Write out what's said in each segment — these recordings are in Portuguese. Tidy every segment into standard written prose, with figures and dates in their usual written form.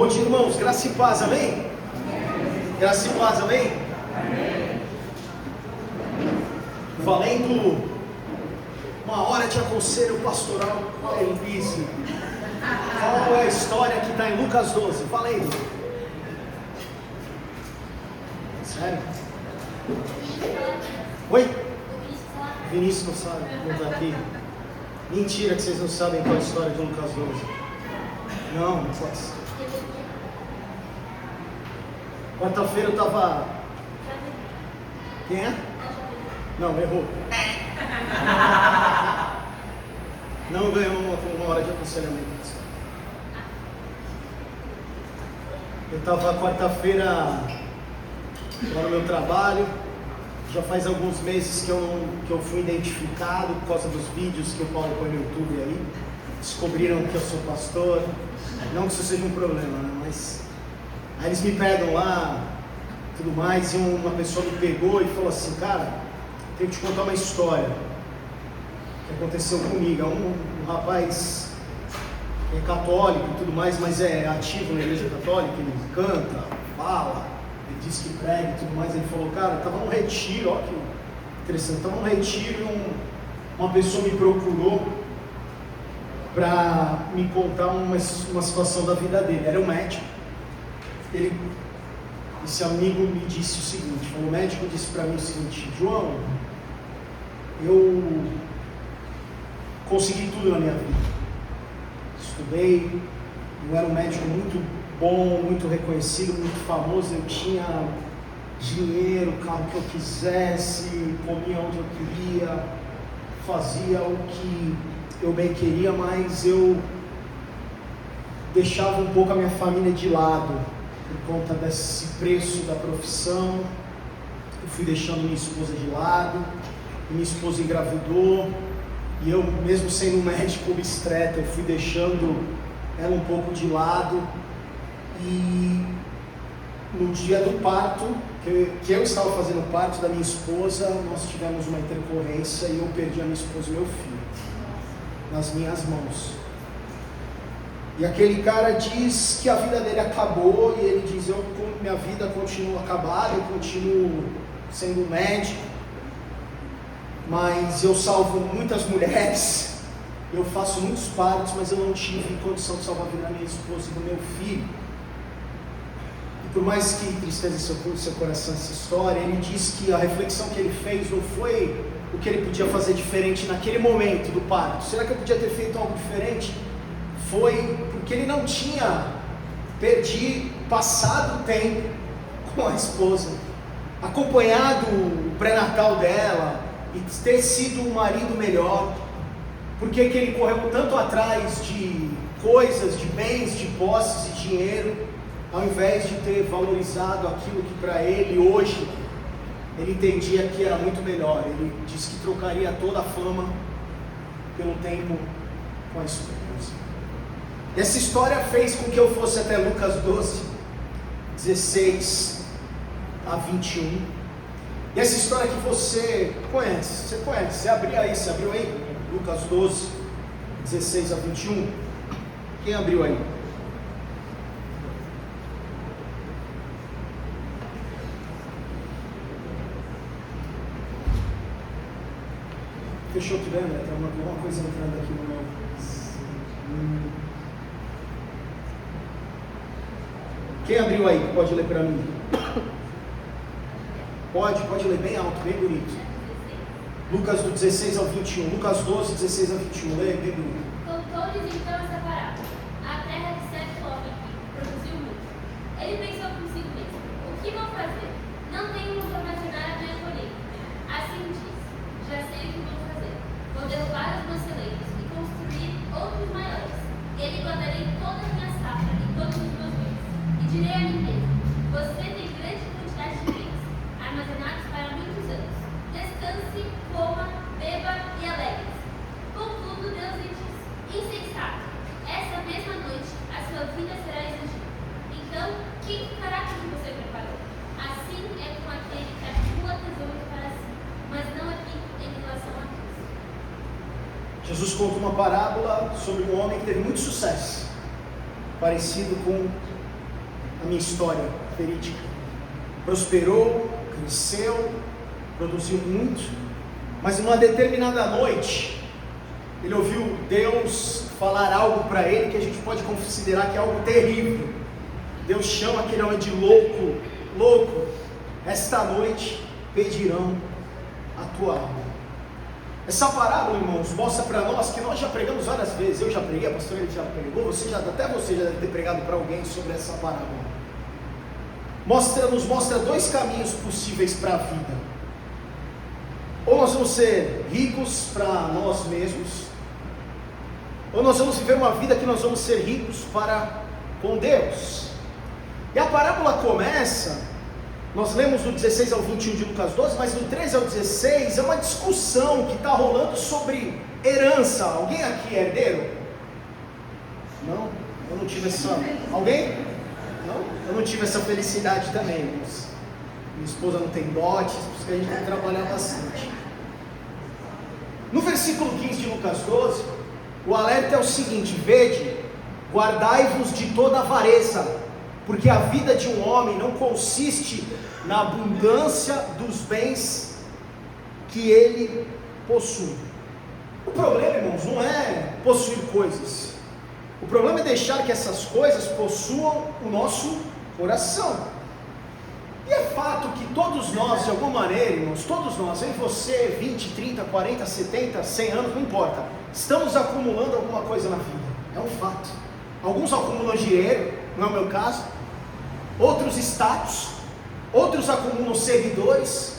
Bom dia, irmãos, graça e paz, amém? Graça e paz, amém? Valendo uma hora de aconselho pastoral com a Elise. Qual é a história que está em Lucas 12? Valendo. Sério? Oi? Vinícius não sabe, não está aqui. Mentira que vocês não sabem qual é a história de Lucas 12. Não pode ser. Quarta-feira eu estava... Quem é? Não, errou. Não ganhou uma hora de aconselhamento. Eu estava quarta-feira lá no meu trabalho. Já faz alguns meses que eu fui identificado por causa dos vídeos que o Paulo põe no YouTube aí. Descobriram que eu sou pastor. Não que isso seja um problema, né? Mas aí eles me pegam lá, tudo mais, e uma pessoa me pegou e falou assim: cara, tenho que te contar uma história que aconteceu comigo. Um rapaz é católico e tudo mais, mas é ativo na igreja católica, ele canta, fala, ele diz que prega e tudo mais. Ele falou: cara, estava num retiro, ó que interessante, estava num retiro e uma pessoa me procurou para me contar uma situação da vida dele. Era um médico. Esse amigo me disse o seguinte, o médico disse para mim o seguinte: João, eu consegui tudo na minha vida, estudei, eu era um médico muito bom, muito reconhecido, muito famoso, eu tinha dinheiro, carro que eu quisesse, comia onde eu queria, fazia o que eu bem queria, mas eu deixava um pouco a minha família de lado, por conta desse preço da profissão. Eu fui deixando minha esposa de lado, minha esposa engravidou, e eu, mesmo sendo um médico obstetra, eu fui deixando ela um pouco de lado, e no dia do parto, que eu estava fazendo o parto da minha esposa, nós tivemos uma intercorrência e eu perdi a minha esposa e meu filho nas minhas mãos. E aquele cara diz que a vida dele acabou, e ele diz: minha vida continua acabada, eu continuo sendo médico, mas eu salvo muitas mulheres, eu faço muitos partos, mas eu não tive condição de salvar a vida da minha esposa e do meu filho. E por mais que tristeza seu coração essa história, ele diz que a reflexão que ele fez não foi o que ele podia fazer diferente naquele momento do parto. Será que eu podia ter feito algo diferente? Foi porque ele não tinha passado tempo com a esposa, acompanhado o pré-natal dela e ter sido um marido melhor. Por que ele correu tanto atrás de coisas, de bens, de posses e dinheiro, ao invés de ter valorizado aquilo que para ele hoje ele entendia que era muito melhor? Ele disse que trocaria toda a fama pelo tempo com a esposa. Essa história fez com que eu fosse até Lucas 12, 16 a 21. E essa história que você conhece, você abriu aí, Lucas 12, 16 a 21. Quem abriu aí? Fechou tudo, né? Tem alguma coisa entrando aqui no meu... Quem abriu aí? Pode ler para mim? Pode ler bem alto, bem bonito. Lucas do 16 ao 21. Lucas 12, 16 a 21. Lê bem bonito. Contou-lhes então essa parábola. A terra de certo homem produziu muito. Ele pensou consigo mesmo: o que vou fazer? Não tenho onde armazenar a minha colheita. Assim disse: já sei o que vou fazer. Vou derrubar os meus celeiros e construir outros maiores. Ele guardarei toda a minha safra e todos os meus bens. E direi a mim mesmo: você tem grande quantidade de bens, armazenados para muitos anos. Descanse, coma, beba e alegre-se. Contudo, Deus lhe diz: insensato, essa mesma noite a sua vida será exigida. Então, quem ficará com o que você preparou? Assim é com aquele que acumula tesouros para si, mas não é rico em relação a Deus. Jesus conta uma parábola sobre um homem que teve muito sucesso, parecido com a minha história verídica. Prosperou, cresceu, produziu muito, mas numa determinada noite, ele ouviu Deus falar algo para ele que a gente pode considerar que é algo terrível. Deus chama aquele homem de louco, louco, esta noite pedirão a tua alma. Essa parábola, irmãos, mostra para nós que nós já pregamos várias vezes. Eu já preguei, a pastora ele já pregou, até você já deve ter pregado para alguém sobre essa parábola. Nos mostra dois caminhos possíveis para a vida. Ou nós vamos ser ricos para nós mesmos, ou nós vamos viver uma vida que nós vamos ser ricos para com Deus. E a parábola começa, nós lemos do 16 ao 21 de Lucas 12, mas do 13 ao 16 é uma discussão que está rolando sobre herança. Alguém aqui é herdeiro? Não? Eu não tive essa... Alguém? Não? Eu não tive essa felicidade também, irmãos. Minha esposa não tem dotes, por isso que a gente tem que trabalhar bastante. No versículo 15 de Lucas 12, o alerta é o seguinte: vede, guardai-vos de toda avareza, porque a vida de um homem não consiste na abundância dos bens que ele possui. O problema, irmãos, não é possuir coisas. O problema é deixar que essas coisas possuam o nosso coração. E é fato que todos nós, de alguma maneira, irmãos, todos nós, em você, 20, 30, 40, 70, 100 anos, não importa, estamos acumulando alguma coisa na vida. É um fato. Alguns acumulam dinheiro, não é o meu caso. Outros status, outros acumulam seguidores,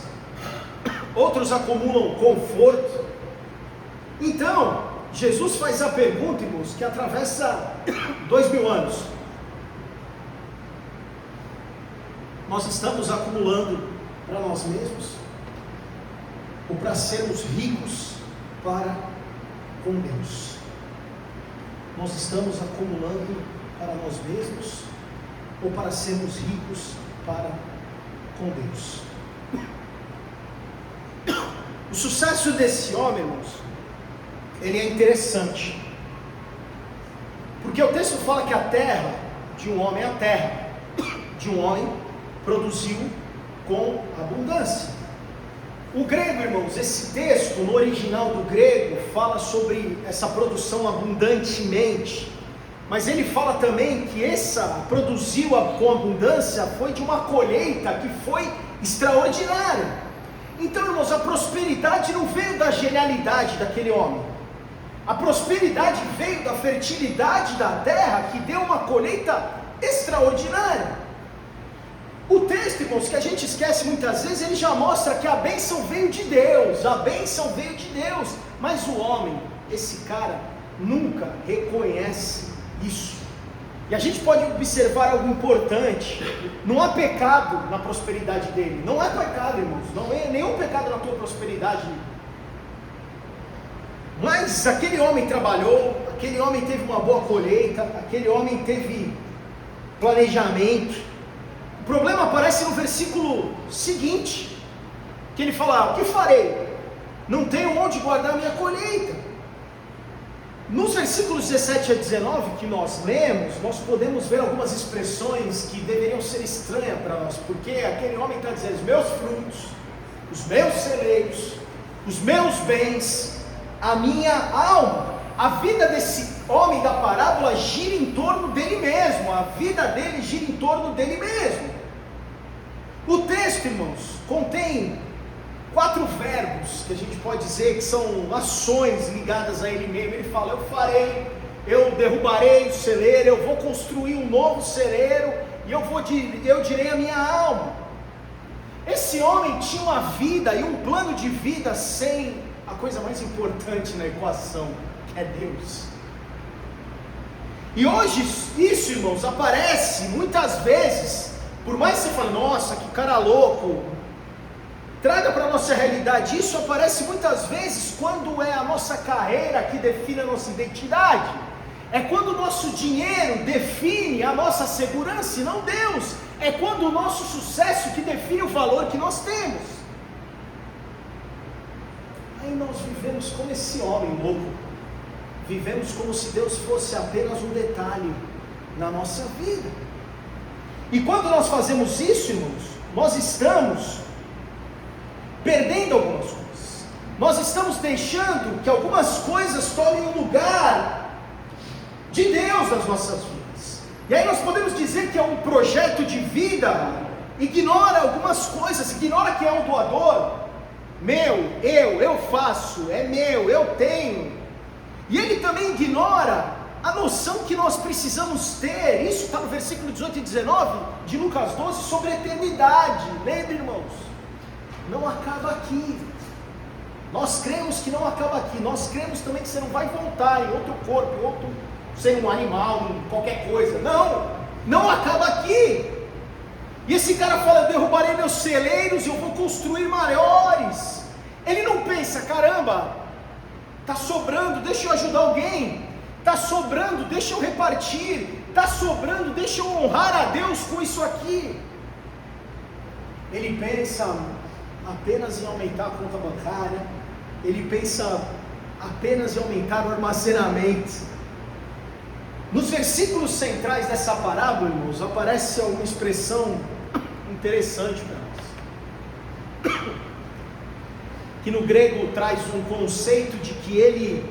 outros acumulam conforto. Então, Jesus faz a pergunta, irmãos, que atravessa 2000 anos. Nós estamos acumulando para nós mesmos, ou para sermos ricos para com Deus? Nós estamos acumulando para nós mesmos, ou para sermos ricos para com Deus? O sucesso desse homem, irmãos, ele é interessante, porque o texto fala que a terra de um homem, a terra de um homem produziu com abundância. O grego, irmãos, esse texto no original do grego fala sobre essa produção abundantemente, mas ele fala também que essa produziu com abundância foi de uma colheita que foi extraordinária. Então, irmãos, a prosperidade não veio da genialidade daquele homem. A prosperidade veio da fertilidade da terra, que deu uma colheita extraordinária. O texto, irmãos, que a gente esquece muitas vezes, ele já mostra que a bênção veio de Deus, a bênção veio de Deus, mas o homem, esse cara, nunca reconhece isso. E a gente pode observar algo importante: não há pecado na prosperidade dele, não é pecado, irmãos, não é nenhum pecado na tua prosperidade. Mas aquele homem trabalhou, aquele homem teve uma boa colheita, aquele homem teve planejamento. O problema aparece no versículo seguinte, que ele fala: o que farei? Não tenho onde guardar minha colheita. Nos versículos 17 a 19 que nós lemos, nós podemos ver algumas expressões que deveriam ser estranhas para nós, porque aquele homem está dizendo: os meus frutos, os meus celeiros, os meus bens, a minha alma. A vida desse homem da parábola gira em torno dele mesmo, a vida dele gira em torno dele mesmo. O texto, irmãos, contém 4 verbos que a gente pode dizer que são ações ligadas a ele mesmo. Ele fala: eu farei, eu derrubarei o celeiro, eu vou construir um novo celeiro, e eu direi a minha alma. Esse homem tinha uma vida e um plano de vida sem a coisa mais importante na equação, que é Deus. E hoje isso, irmãos, aparece muitas vezes, por mais que você fale: nossa, que cara louco, traga para a nossa realidade. Isso aparece muitas vezes quando é a nossa carreira que define a nossa identidade. É quando o nosso dinheiro define a nossa segurança e não Deus. É quando o nosso sucesso que define o valor que nós temos. Aí nós vivemos como esse homem louco. Vivemos como se Deus fosse apenas um detalhe na nossa vida. E quando nós fazemos isso, irmãos, nós estamos perdendo algumas coisas. Nós estamos deixando que algumas coisas tomem o lugar de Deus nas nossas vidas. E aí nós podemos dizer que é um projeto de vida, ignora algumas coisas, ignora que é um doador. Eu faço, é meu, eu tenho. E ele também ignora a noção que nós precisamos ter, isso está no versículo 18 e 19 de Lucas 12, sobre a eternidade. Lembre, irmãos, não acaba aqui. Nós cremos que não acaba aqui. Nós cremos também que você não vai voltar em outro corpo, em outro, ser um animal, em qualquer coisa. Não acaba aqui. E esse cara fala: eu derrubarei meus celeiros e eu vou construir maiores. Ele não pensa: caramba, está sobrando, deixa eu ajudar alguém. Está sobrando, deixa eu repartir. Está sobrando, deixa eu honrar a Deus com isso aqui. Ele pensa apenas em aumentar a conta bancária. Ele pensa apenas em aumentar o armazenamento. Nos versículos centrais dessa parábola, irmãos, aparece uma expressão interessante para nós, que no grego traz um conceito de que ele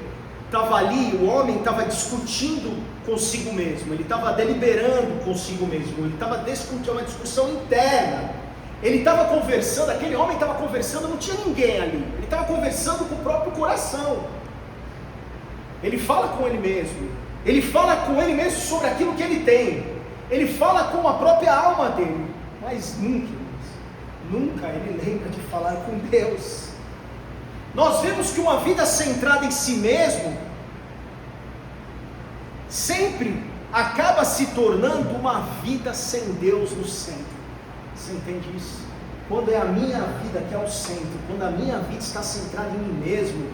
estava ali, o homem estava discutindo consigo mesmo, ele estava deliberando consigo mesmo, ele estava discutindo uma discussão interna, ele estava conversando, aquele homem estava conversando, não tinha ninguém ali, ele estava conversando com o próprio coração. Ele fala com ele mesmo, ele fala com ele mesmo sobre aquilo que ele tem, ele fala com a própria alma dele, mas nunca ele lembra de falar com Deus. Nós vemos que uma vida centrada em si mesmo sempre acaba se tornando uma vida sem Deus no centro. Você entende isso? Quando é a minha vida que é o centro, quando a minha vida está centrada em mim mesmo,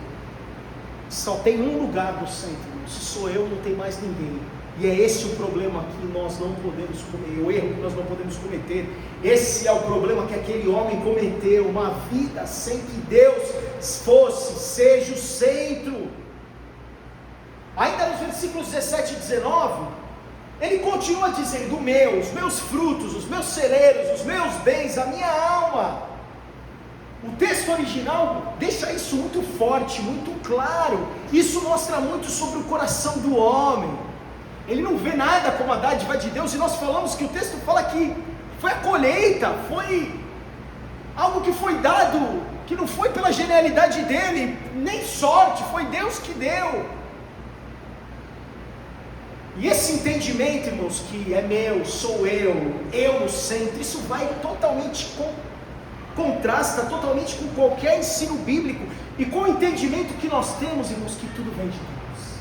só tem um lugar no centro. Se sou eu, não tem mais ninguém. E é esse o problema que nós não podemos cometer, o erro que nós não podemos cometer. Esse é o problema que aquele homem cometeu, uma vida sem que Deus seja o centro. Ainda nos versículos 17 e 19, ele continua dizendo: os meus frutos, os meus celeiros, os meus bens, a minha alma. O texto original deixa isso muito forte, muito claro. Isso mostra muito sobre o coração do homem. Ele não vê nada como a dádiva de Deus, e nós falamos que o texto fala que foi a colheita, foi algo que foi dado, que não foi pela genialidade dele, nem sorte, foi Deus que deu. E esse entendimento, irmãos, que é meu, sou eu no centro, isso vai totalmente contrasta totalmente com qualquer ensino bíblico e com o entendimento que nós temos, irmãos, que tudo vem de Deus.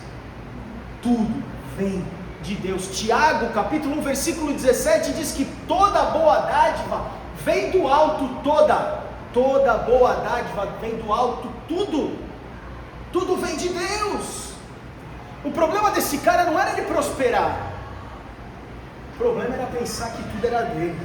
Tudo vem de Deus. Tiago, capítulo 1, versículo 17, diz que toda boa dádiva vem do alto, toda boa dádiva vem do alto, tudo vem de Deus. O problema desse cara não era ele prosperar, o problema era pensar que tudo era dele.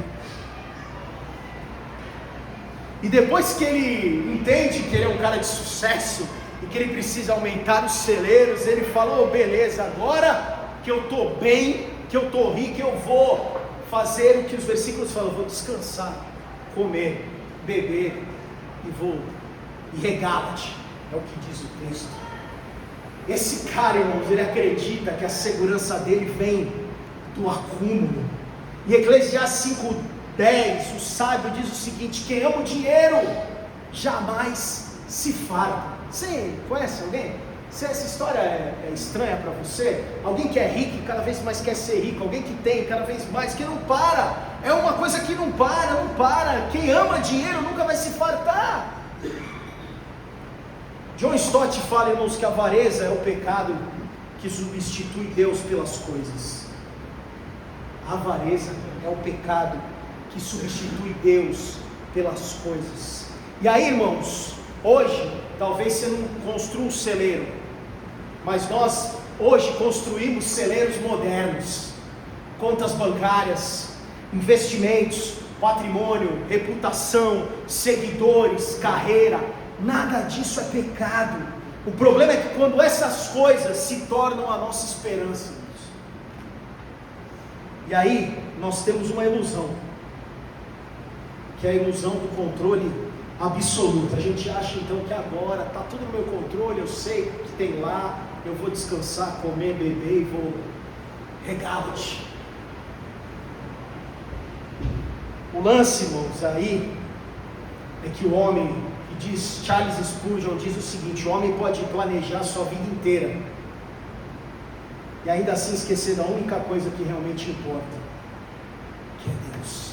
E depois que ele entende que ele é um cara de sucesso e que ele precisa aumentar os celeiros, ele fala: beleza, agora que eu estou bem, que eu estou rico, eu vou fazer o que os versículos falam, vou descansar, comer, beber e regala-te, é o que diz o texto. Esse cara, irmãos, ele acredita que a segurança dele vem do acúmulo. Em Eclesiastes 5:10, o sábio diz o seguinte: quem ama o dinheiro jamais se farta. Você conhece alguém? Se essa história é estranha para você, alguém que é rico e cada vez mais quer ser rico, alguém que tem cada vez mais, que não para, é uma coisa que não para. Quem ama dinheiro nunca vai se fartar. John Stott fala, irmãos, que a avareza é o pecado que substitui Deus pelas coisas. A avareza é o pecado que substitui Deus pelas coisas. E aí, irmãos, hoje, talvez você não construa um celeiro, mas nós hoje construímos celeiros modernos, contas bancárias, investimentos, patrimônio, reputação, seguidores, carreira. Nada disso é pecado. O problema é que quando essas coisas se tornam a nossa esperança, e aí nós temos uma ilusão, que é a ilusão do controle absoluto. A gente acha então que agora está tudo no meu controle, eu sei o que tem lá, eu vou descansar, comer, beber e vou regalo-te. O lance, irmãos, aí é que o homem, que diz Charles Spurgeon, diz o seguinte: o homem pode planejar a sua vida inteira e ainda assim esquecer da única coisa que realmente importa, que é Deus.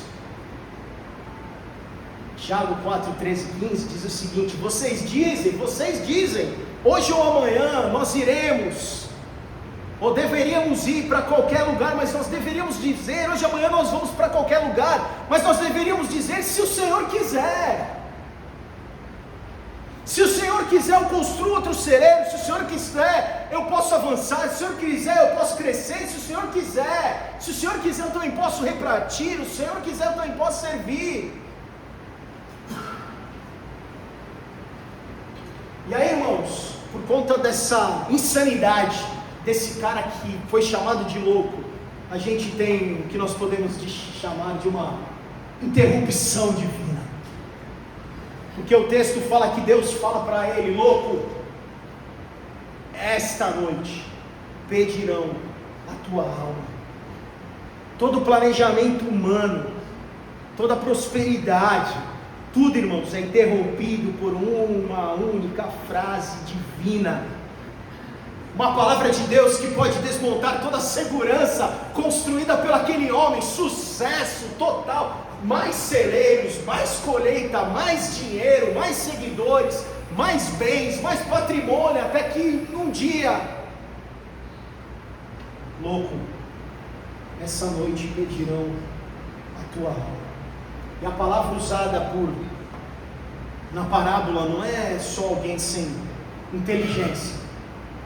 Tiago 4, 13, 15 diz o seguinte: vocês dizem, hoje ou amanhã nós iremos, ou deveríamos ir para qualquer lugar, mas nós deveríamos dizer, hoje ou amanhã nós vamos para qualquer lugar, mas nós deveríamos dizer, se o Senhor quiser. Se o Senhor quiser, eu construo outro celeiro. Se o Senhor quiser, eu posso avançar. Se o Senhor quiser, eu posso crescer. Se o Senhor quiser, eu também posso repartir. Se o Senhor quiser, eu também posso servir. E aí, irmãos, por conta dessa insanidade, desse cara que foi chamado de louco, a gente tem o que nós podemos chamar de uma interrupção divina. Porque o texto fala que Deus fala para ele: louco, esta noite pedirão a tua alma. Todo planejamento humano, toda prosperidade, tudo, irmãos, é interrompido por uma única frase divina. Uma palavra de Deus que pode desmontar toda a segurança construída por aquele homem, sucesso total. Mais celeiros, mais colheita, mais dinheiro, mais seguidores, mais bens, mais patrimônio, até que um dia, louco, essa noite pedirão a tua alma. E a palavra usada na parábola não é só alguém sem inteligência.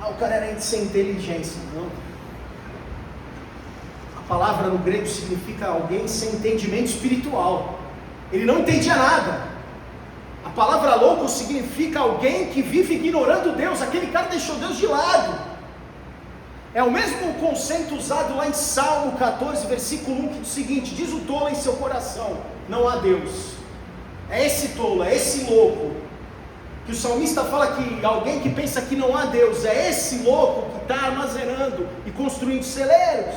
O cara era sem inteligência, não. A palavra no grego significa alguém sem entendimento espiritual. Ele não entendia nada. A palavra louco significa alguém que vive ignorando Deus. Aquele cara deixou Deus de lado. É o mesmo conceito usado lá em Salmo 14, versículo 1, que diz o seguinte: diz o tolo em seu coração, não há Deus. É esse tolo, é esse louco, que o salmista fala que alguém que pensa que não há Deus, é esse louco que está armazenando e construindo celeiros.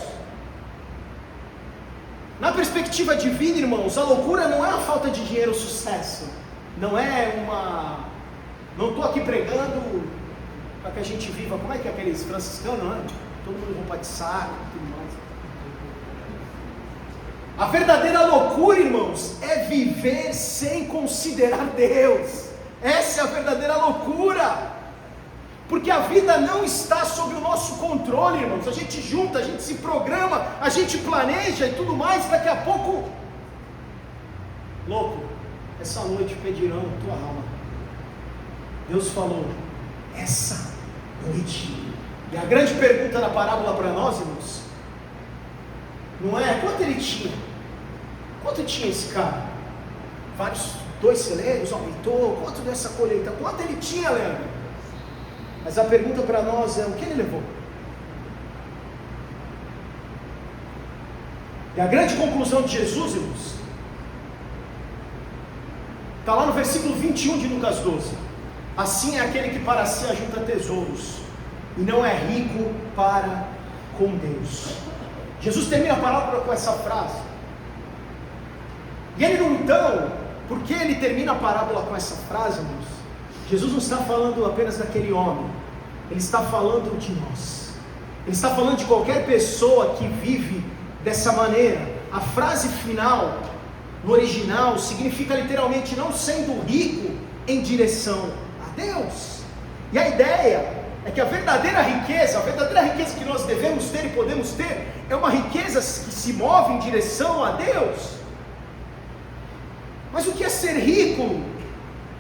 Na perspectiva divina, irmãos, a loucura não é a falta de dinheiro ou sucesso. Não estou aqui pregando para que a gente viva, como é que é aqueles franciscanos, não é? Todo mundo roupa de saco e tudo mais. A verdadeira loucura, irmãos, é viver sem considerar Deus. Essa é a verdadeira loucura. Porque a vida não está sob o nosso controle, irmãos. A gente junta, a gente se programa, a gente planeja e tudo mais. Daqui a pouco, louco, essa noite pedirão a tua alma. Deus falou, essa noite. E a grande pergunta da parábola para nós, irmãos, não é quanto ele tinha. Quanto tinha esse cara? Vários, 2 celeiros, aumentou. Quanto dessa colheita? Quanto ele tinha, Leandro? Mas a pergunta para nós é: o que ele levou? E a grande conclusão de Jesus, irmãos, está lá no versículo 21 de Lucas 12. Assim é aquele que para si ajunta tesouros e não é rico para com Deus. Jesus termina a parábola com essa frase. E ele não, então, por que ele termina a parábola com essa frase, irmãos? Jesus não está falando apenas daquele homem, ele está falando de nós. Ele está falando de qualquer pessoa que vive dessa maneira. A frase final, no original, significa literalmente não sendo rico em direção a Deus. E a ideia é que a verdadeira riqueza que nós devemos ter e podemos ter, é uma riqueza que se move em direção a Deus. Mas o que é ser rico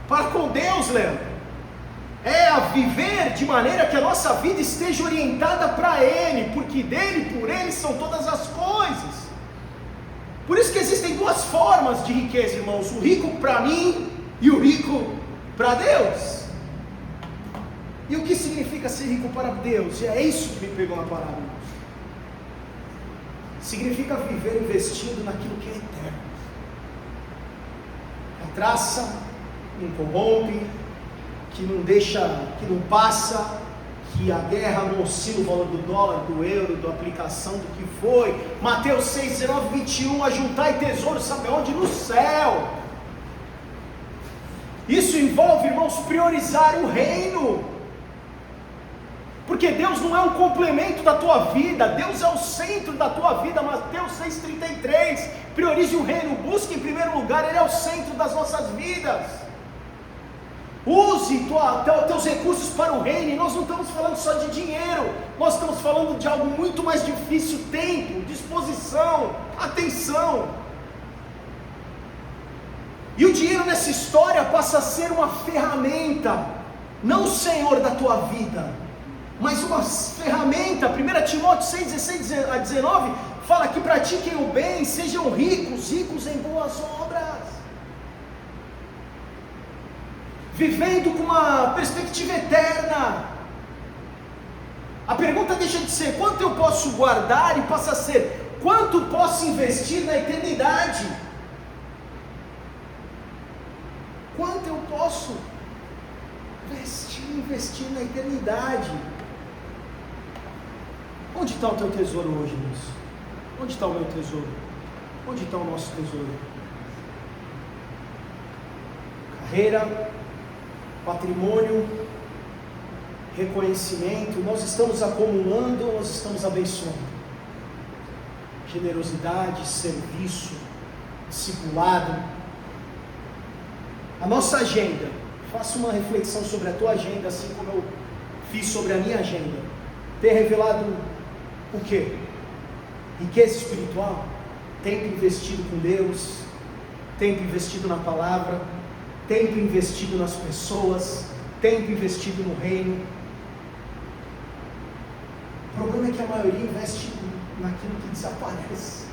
para com Deus, Leandro? É a viver de maneira que a nossa vida esteja orientada para Ele, porque dele e por Ele são todas as coisas. Por isso que existem 2 formas de riqueza, irmãos: o rico para mim e o rico para Deus. E o que significa ser rico para Deus? E é isso que me pegou na parábola. significa viver investindo naquilo que é eterno. A traça não corrompe, que não deixa, que não passa, que a guerra não oscila o valor do dólar, do euro, da aplicação, do que foi. Mateus 6, 19, 21, ajuntai tesouros, sabe onde? No céu. Isso envolve, irmãos, priorizar o reino, porque Deus não é um complemento da tua vida, Deus é o centro da tua vida. Mateus 6,33, priorize o reino, busque em primeiro lugar, Ele é o centro das nossas vidas. Use teus recursos para o reino, e nós não estamos falando só de dinheiro, nós estamos falando de algo muito mais difícil: tempo, disposição, atenção. E o dinheiro nessa história passa a ser uma ferramenta, não o senhor da tua vida, mas uma ferramenta. 1 Timóteo 6, 16 a 19, fala que pratiquem o bem, sejam ricos em boas obras, vivendo com uma perspectiva eterna. A pergunta deixa de ser quanto eu posso guardar e passa a ser quanto posso investir na eternidade. Quanto eu posso investir na eternidade? Onde está o teu tesouro hoje, moço? Onde está o meu tesouro? Onde está o nosso tesouro? Carreira, patrimônio, reconhecimento, nós estamos acumulando, nós estamos abençoando. Generosidade, serviço, discipulado. A nossa agenda, faça uma reflexão sobre a tua agenda, assim como eu fiz sobre a minha agenda. Tem revelado o quê? Riqueza espiritual, tempo investido com Deus, tempo investido na palavra, tempo investido nas pessoas, tempo investido no reino. O problema é que a maioria investe naquilo que desaparece,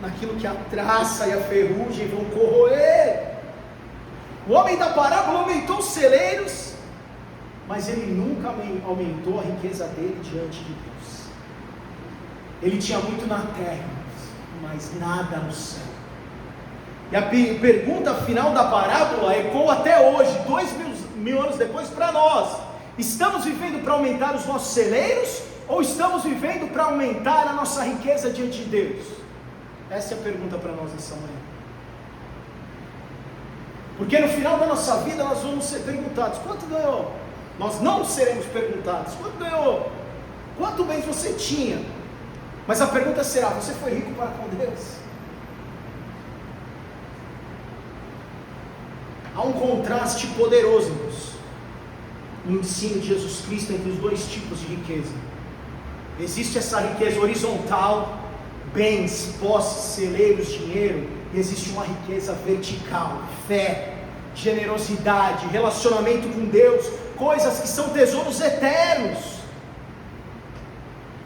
naquilo que a traça e a ferrugem vão corroer. O homem da parábola aumentou os celeiros, mas ele nunca aumentou a riqueza dele diante de Deus. Ele tinha muito na terra, mas nada no céu. E a pergunta final da parábola ecoa até hoje, 2000 anos depois, para nós: estamos vivendo para aumentar os nossos celeiros, ou estamos vivendo para aumentar a nossa riqueza diante de Deus? Essa é a pergunta para nós nessa manhã. Porque no final da nossa vida nós vamos ser perguntados: quanto ganhou? Nós não seremos perguntados: quanto ganhou? Quanto bens você tinha? Mas a pergunta será: você foi rico para com Deus? Há um contraste poderoso, irmãos, no ensino de Jesus Cristo entre os dois tipos de riqueza. Existe essa riqueza horizontal, bens, posses, celeiros, dinheiro. E existe uma riqueza vertical, fé, generosidade, relacionamento com Deus, coisas que são tesouros eternos.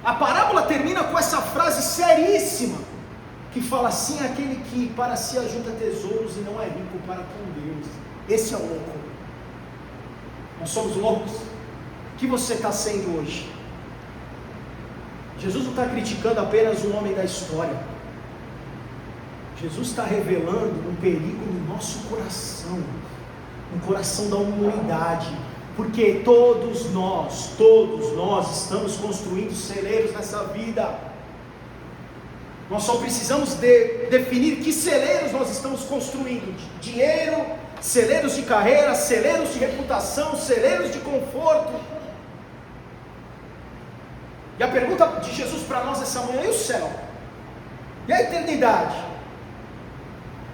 A parábola termina com essa frase seríssima, que fala assim: aquele que para si ajunta tesouros e não é rico para com Deus. Esse é o louco. Nós somos loucos. O que você está sendo hoje? Jesus não está criticando apenas um homem da história. Jesus está revelando um perigo no nosso coração, no coração da humanidade, porque todos nós estamos construindo celeiros nessa vida. Nós só precisamos definir que celeiros nós estamos construindo: dinheiro, celeiros de carreira, celeiros de reputação, celeiros de conforto. E a pergunta de Jesus para nós essa manhã: e o céu? E a eternidade?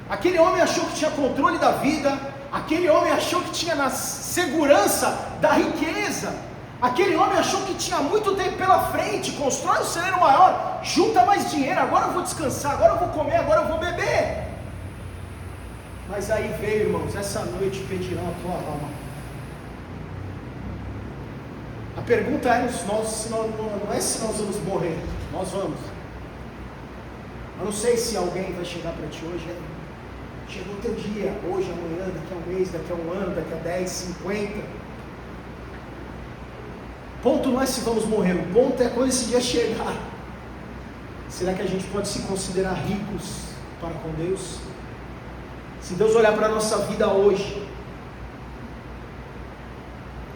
Aquele homem achou que tinha controle da vida, aquele homem achou que tinha na segurança da riqueza, aquele homem achou que tinha muito tempo pela frente, constrói um celeiro maior, junta mais dinheiro, agora eu vou descansar, agora eu vou comer, agora eu vou beber. Mas aí veio, irmãos, essa noite pedirão a tua alma. A pergunta é: não é se nós vamos morrer, nós vamos. Eu não sei se alguém vai chegar para ti hoje. Chegou o teu dia, hoje, amanhã, daqui a um mês, daqui a um ano, daqui a 10, 50. O ponto não é se vamos morrer, o ponto é quando esse dia chegar. Será que a gente pode se considerar ricos para com Deus? Se Deus olhar para a nossa vida hoje,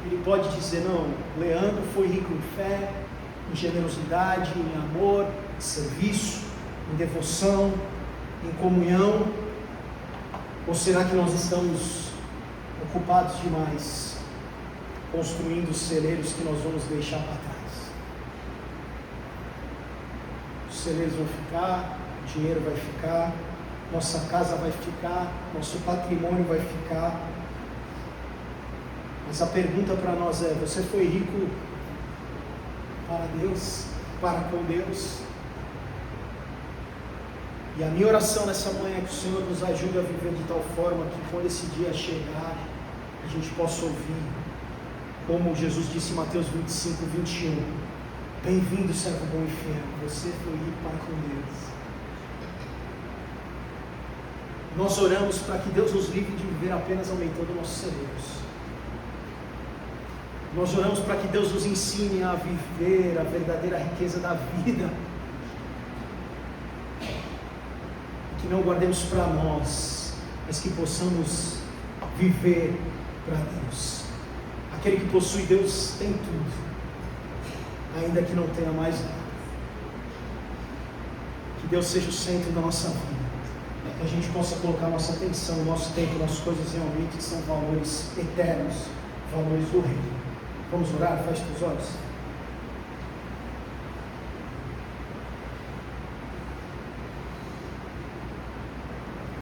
Ele pode dizer: não, Leandro foi rico em fé, em generosidade, em amor, em serviço, em devoção, em comunhão. Ou será que nós estamos ocupados demais construindo os celeiros que nós vamos deixar para trás? Os celeiros vão ficar, o dinheiro vai ficar, nossa casa vai ficar, nosso patrimônio vai ficar. Mas a pergunta para nós é: você foi rico para Deus, para com Deus? E a minha oração nessa manhã é que o Senhor nos ajude a viver de tal forma que quando esse dia chegar, a gente possa ouvir, como Jesus disse em Mateus 25, 21, bem-vindo, servo bom e fiel, você foi rico para com Deus. Nós oramos para que Deus nos livre de viver apenas aumentando nossos celeiros. Nós oramos para que Deus nos ensine a viver a verdadeira riqueza da vida. Que não guardemos para nós, mas que possamos viver para Deus. Aquele que possui Deus tem tudo, ainda que não tenha mais nada. Que Deus seja o centro da nossa vida. Que a gente possa colocar nossa atenção, nosso tempo, nossas coisas realmente que são valores eternos, valores do reino. Vamos orar? Feche os olhos.